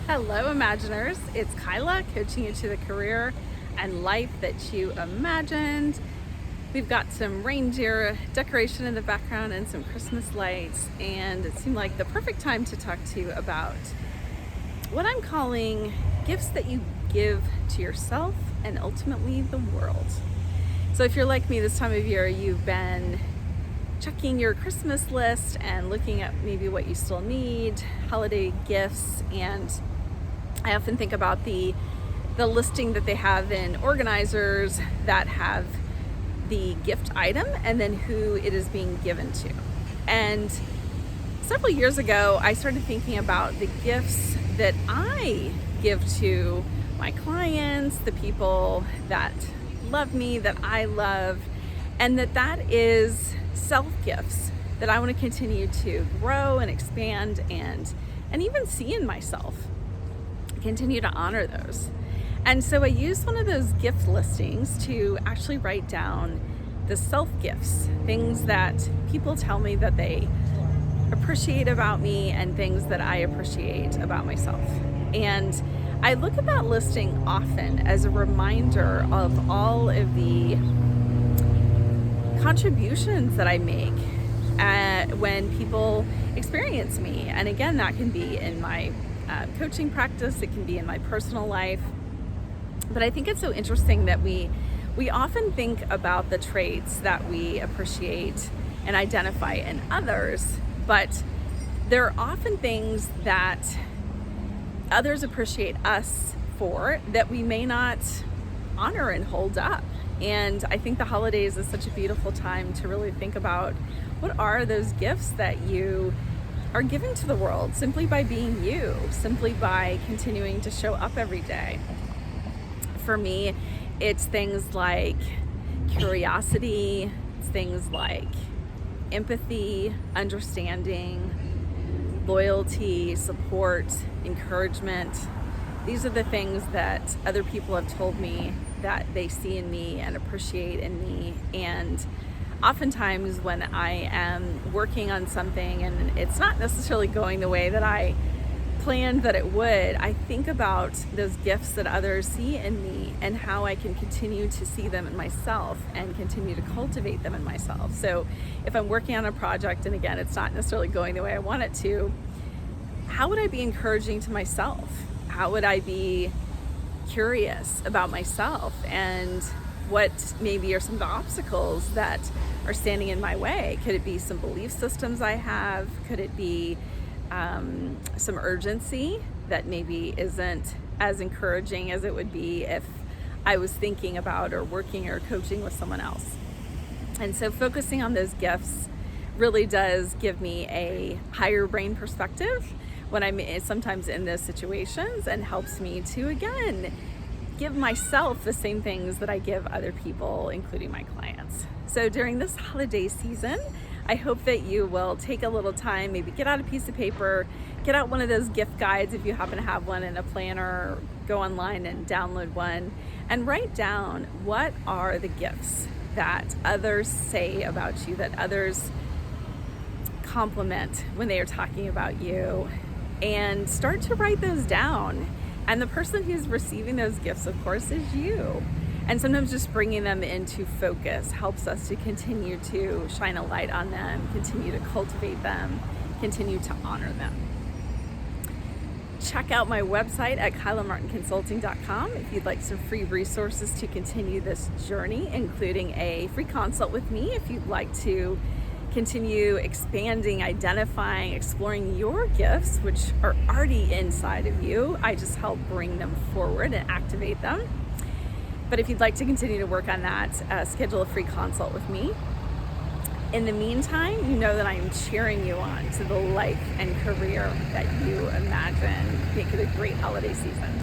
Hello, Imaginers. It's Kyla, coaching you to the career and life that you imagined. We've got some reindeer decoration in the background and some Christmas lights, and it seemed like the perfect time to talk to you about what I'm calling gifts that you give to yourself and ultimately the world. So if you're like me this time of year, you've been checking your Christmas list and looking at maybe what you still need, holiday gifts, and I often think about the listing that they have in organizers that have the gift item and then who it is being given to. And several years ago, I started thinking about the gifts that I give to my clients, the people that love me, that I love, and that is self-gifts that I want to continue to grow and expand and even see in myself. Continue to honor those. And so I used one of those gift listings to actually write down the self gifts, things that people tell me that they appreciate about me and things that I appreciate about myself. And I look at that listing often as a reminder of all of the contributions that I make when people experience me. And again, that can be in my coaching practice, it can be in my personal life. But I think it's so interesting that we often think about the traits that we appreciate and identify in others, but there are often things that others appreciate us for that we may not honor and hold up. And I think the holidays is such a beautiful time to really think about what are those gifts that you are given to the world simply by being you, simply by continuing to show up every day. For me, it's things like curiosity, it's things like empathy, understanding, loyalty, support, encouragement. These are the things that other people have told me that they see in me and appreciate in me. And oftentimes when I am working on something and it's not necessarily going the way that I planned that it would, I think about those gifts that others see in me and how I can continue to see them in myself and continue to cultivate them in myself. So if I'm working on a project and again, it's not necessarily going the way I want it to, how would I be encouraging to myself? How would I be curious about myself and what maybe are some of the obstacles that are standing in my way? Could it be some belief systems I have? Could it be some urgency that maybe isn't as encouraging as it would be if I was thinking about or working or coaching with someone else? And so focusing on those gifts really does give me a higher brain perspective when I'm sometimes in those situations and helps me to, again, give myself the same things that I give other people, including my clients. So during this holiday season, I hope that you will take a little time, maybe get out a piece of paper, get out one of those gift guides if you happen to have one in a planner, or go online and download one, and write down what are the gifts that others say about you, that others compliment when they are talking about you, and start to write those down. And the person who's receiving those gifts, of course, is you. And sometimes just bringing them into focus helps us to continue to shine a light on them, continue to cultivate them, continue to honor them. Check out my website at kylamartinconsulting.com if you'd like some free resources to continue this journey, including a free consult with me if you'd like to continue expanding, identifying, exploring your gifts, which are already inside of you. I just help bring them forward and activate them. But if you'd like to continue to work on that, schedule a free consult with me. In the meantime, you know that I am cheering you on to the life and career that you imagine. Make it a great holiday season.